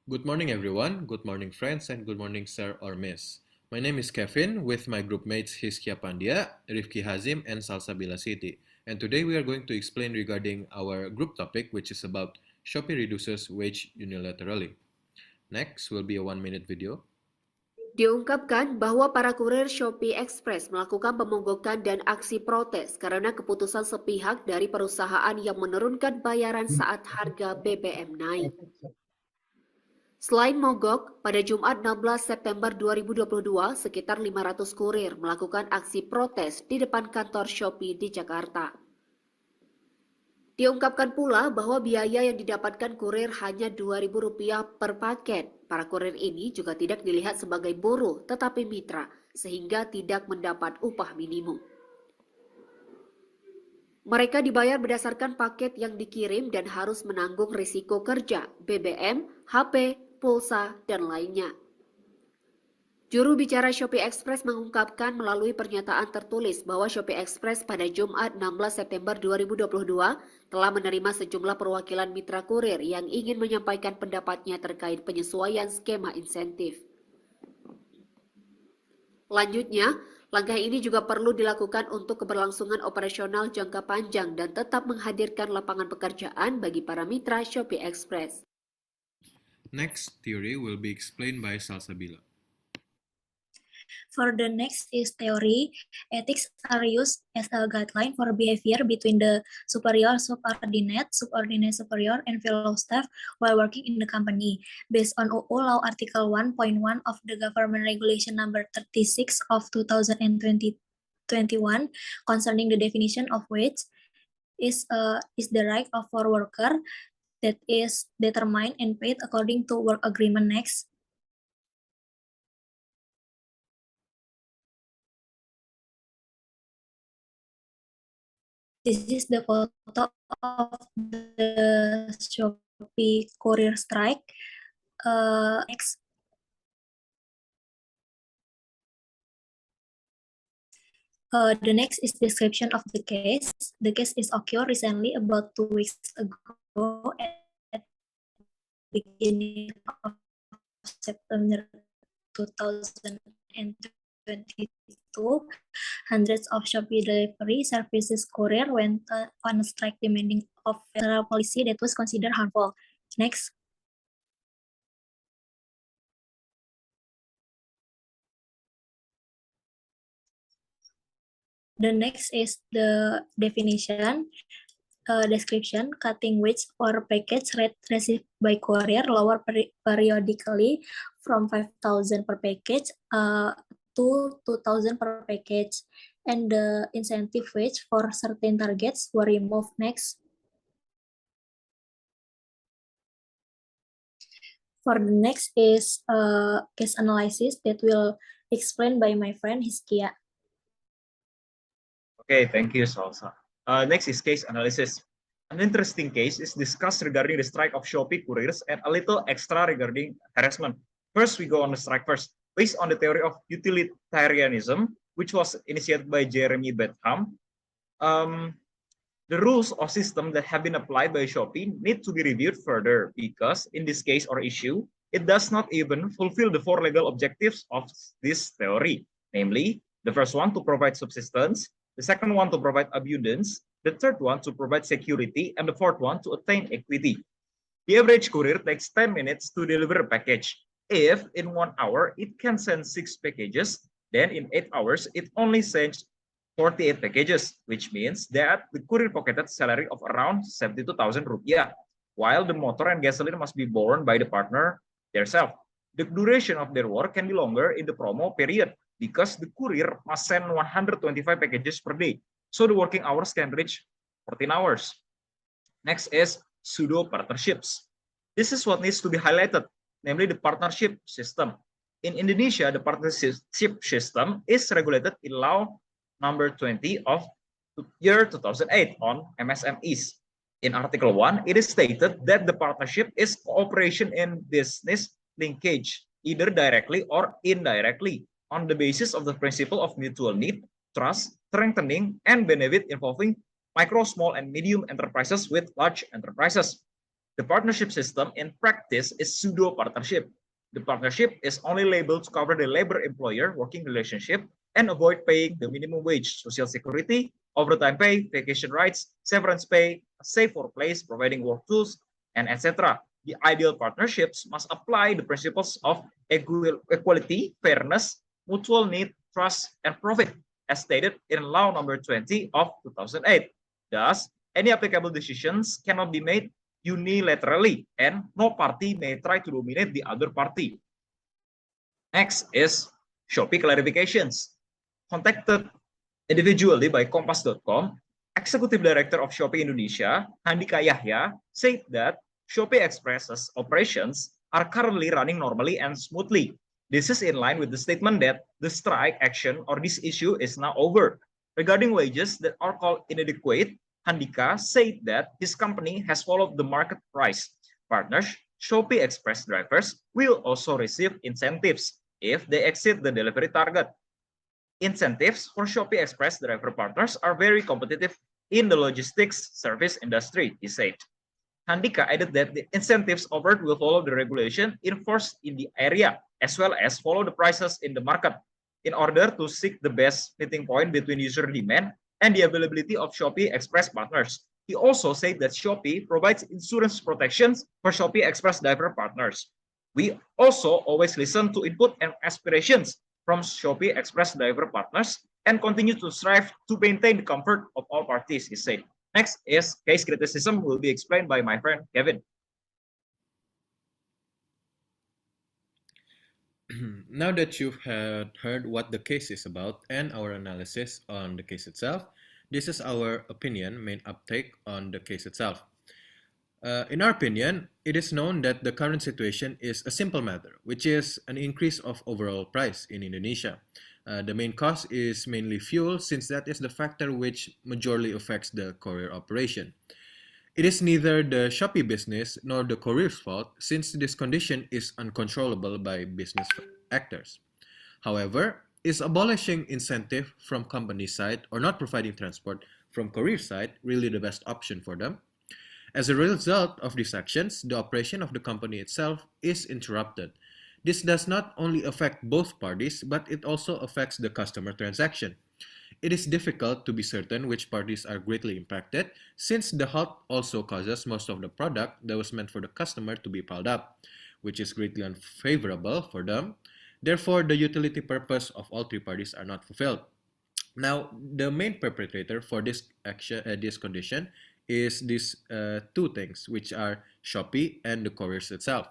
Good morning, everyone. Good morning, friends, and good morning, sir or miss. My name is Kevin with my group mates Hiskia Pandia, Rifki Hazim, and Salsabila City. And today we are going to explain regarding our group topic, which is about Shopee reduces wage unilaterally. Next will be a 1 minute video. Diungkapkan bahwa para kurir Shopee Express melakukan pemogokan dan aksi protes karena keputusan sepihak dari perusahaan yang menurunkan bayaran saat harga BBM naik. Selain mogok, pada Jumat 16 September 2022, sekitar 500 kurir melakukan aksi protes di depan kantor Shopee di Jakarta. Diungkapkan pula bahwa biaya yang didapatkan kurir hanya Rp2.000 per paket. Para kurir ini juga tidak dilihat sebagai buruh tetapi mitra, sehingga tidak mendapat upah minimum. Mereka dibayar berdasarkan paket yang dikirim dan harus menanggung risiko kerja, BBM, HP, pulsa, dan lainnya. Juru bicara Shopee Express mengungkapkan melalui pernyataan tertulis bahwa Shopee Express pada Jumat 16 September 2022 telah menerima sejumlah perwakilan mitra kurir yang ingin menyampaikan pendapatnya terkait penyesuaian skema insentif. Lanjutnya, langkah ini juga perlu dilakukan untuk keberlangsungan operasional jangka panjang dan tetap menghadirkan lapangan pekerjaan bagi para mitra Shopee Express. Next theory will be explained by Salsabila. For the next is theory, ethics are used as a guideline for behavior between the superior, subordinate, subordinate superior, and fellow staff while working in the company. Based on UU Law Article 1.1 of the Government Regulation Number 36 of 2021 concerning the definition of wage is the right of for worker that is determined and paid according to work agreement. Next. This is the photo of the Shopee courier strike. Next. The next is description of the case. The case is occurred recently, about 2 weeks ago, at the beginning of September 2022. Hundreds of Shopee delivery services courier went on a strike demanding of federal policy that was considered harmful. Next. The next is the definition. Description: cutting wage or package rate received by courier lower periodically from 5,000 per package to 2,000 per package, and the incentive wage for certain targets were removed. Next. For the next is case analysis that will explain by my friend Hiskia. Okay, thank you, Salsa. Next is case analysis. An interesting case is discussed regarding the strike of Shopee couriers and a little extra regarding harassment. First, we go on the strike first. Based on the theory of utilitarianism, which was initiated by Jeremy Bentham, the rules or system that have been applied by Shopee need to be reviewed further because in this case or issue, it does not even fulfill the 4 legal objectives of this theory. Namely, the first one to provide subsistence, the second one to provide abundance, the third one to provide security, and the fourth one to attain equity. The average courier takes 10 minutes to deliver a package. If in 1 hour it can send 6 packages, then in 8 hours it only sends 48 packages, which means that the courier pocketed salary of around 72,000 rupiah, while the motor and gasoline must be borne by the partner themselves. The duration of their work can be longer in the promo period because the courier must send 125 packages per day, so the working hours can reach 14 hours. Next is pseudo partnerships. This is what needs to be highlighted, namely the partnership system. In Indonesia, the partnership system is regulated in Law Number 20 of year 2008 on MSMEs. In Article 1, it is stated that the partnership is cooperation in business linkage, either directly or indirectly, on the basis of the principle of mutual need, trust, strengthening, and benefit involving micro, small, and medium enterprises with large enterprises. The partnership system in practice is pseudo-partnership. The partnership is only labeled to cover the labor-employer working relationship and avoid paying the minimum wage, social security, overtime pay, vacation rights, severance pay, a safe workplace, providing work tools, and etc. The ideal partnerships must apply the principles of equality, fairness, mutual need, trust, and profit, as stated in Law Number 20 of 2008. Thus, any applicable decisions cannot be made unilaterally, and no party may try to dominate the other party. Next is Shopee clarifications. Contacted individually by Kompas.com, Executive Director of Shopee Indonesia, Handika Yahya, said that Shopee Express's operations are currently running normally and smoothly. This is in line with the statement that the strike action or this issue is now over. Regarding wages that are called inadequate, Handika said that his company has followed the market price. Partners, Shopee Express drivers will also receive incentives if they exceed the delivery target. Incentives for Shopee Express driver partners are very competitive in the logistics service industry, he said. Handika added that the incentives offered will follow the regulation enforced in the area, as well as follow the prices in the market, in order to seek the best meeting point between user demand and the availability of Shopee Express partners. He also said that Shopee provides insurance protections for Shopee Express driver partners. We also always listen to input and aspirations from Shopee Express driver partners and continue to strive to maintain the comfort of all parties, he said. Next is case criticism will be explained by my friend Kevin. Now that you've heard what the case is about and our analysis on the case itself, this is our opinion, main uptake on the case itself. In our opinion, it is known that the current situation is a simple matter, which is an increase of overall price in Indonesia. The main cause is mainly fuel, since that is the factor which majorly affects the courier operation. It is neither the Shopee business nor the courier's fault, since this condition is uncontrollable by business actors. However, is abolishing incentive from company side or not providing transport from courier side really the best option for them? As a result of these actions, the operation of the company itself is interrupted. This does not only affect both parties, but it also affects the customer transaction. It is difficult to be certain which parties are greatly impacted, since the halt also causes most of the product that was meant for the customer to be piled up, which is greatly unfavorable for them. Therefore, the utility purpose of all three parties are not fulfilled. Now, the main perpetrator for this action, this condition, is these two things, which are Shopee and the couriers itself.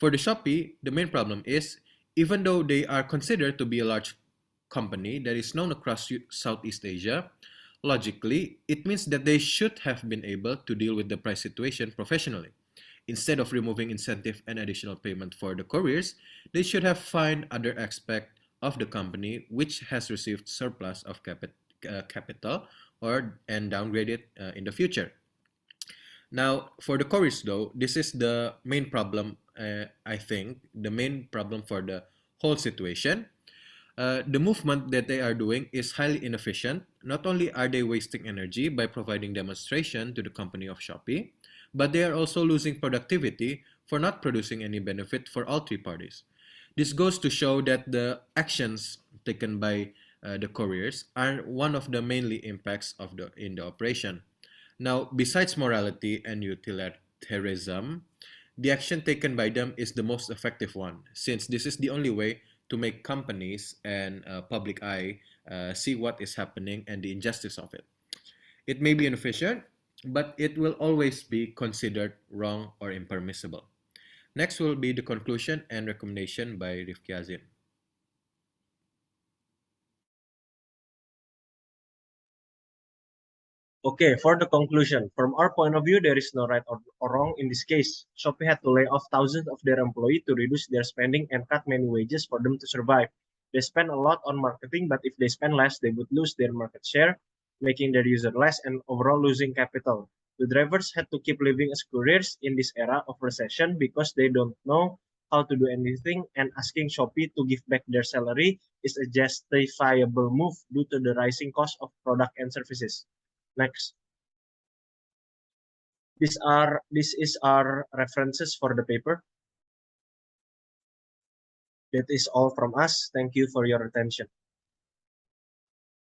For the Shopee, the main problem is, even though they are considered to be a large company that is known across Southeast Asia, logically, it means that they should have been able to deal with the price situation professionally. Instead of removing incentive and additional payment for the couriers, they should have found other aspect of the company which has received surplus of capital and downgraded in the future. Now, for the couriers though, this is the main problem, I think, the main problem for the whole situation. The movement that they are doing is highly inefficient. Not only are they wasting energy by providing demonstration to the company of Shopee, but they are also losing productivity for not producing any benefit for all three parties. This goes to show that the actions taken by the couriers are one of the mainly impacts of in the operation. Now, besides morality and utilitarianism, the action taken by them is the most effective one, since this is the only way to make companies and public eye see what is happening and the injustice of it. It may be inefficient, but it will always be considered wrong or impermissible. Next will be the conclusion and recommendation by Rifki Hazim. Okay, for the conclusion, from our point of view, there is no right or wrong in this case. Shopee had to lay off thousands of their employees to reduce their spending and cut many wages for them to survive. They spend a lot on marketing, but if they spend less, they would lose their market share, making their user less and overall losing capital. The drivers had to keep living as couriers in this era of recession because they don't know how to do anything, and asking Shopee to give back their salary is a justifiable move due to the rising cost of product and services. Next. This is our references for the paper. That is all from us. Thank you for your attention.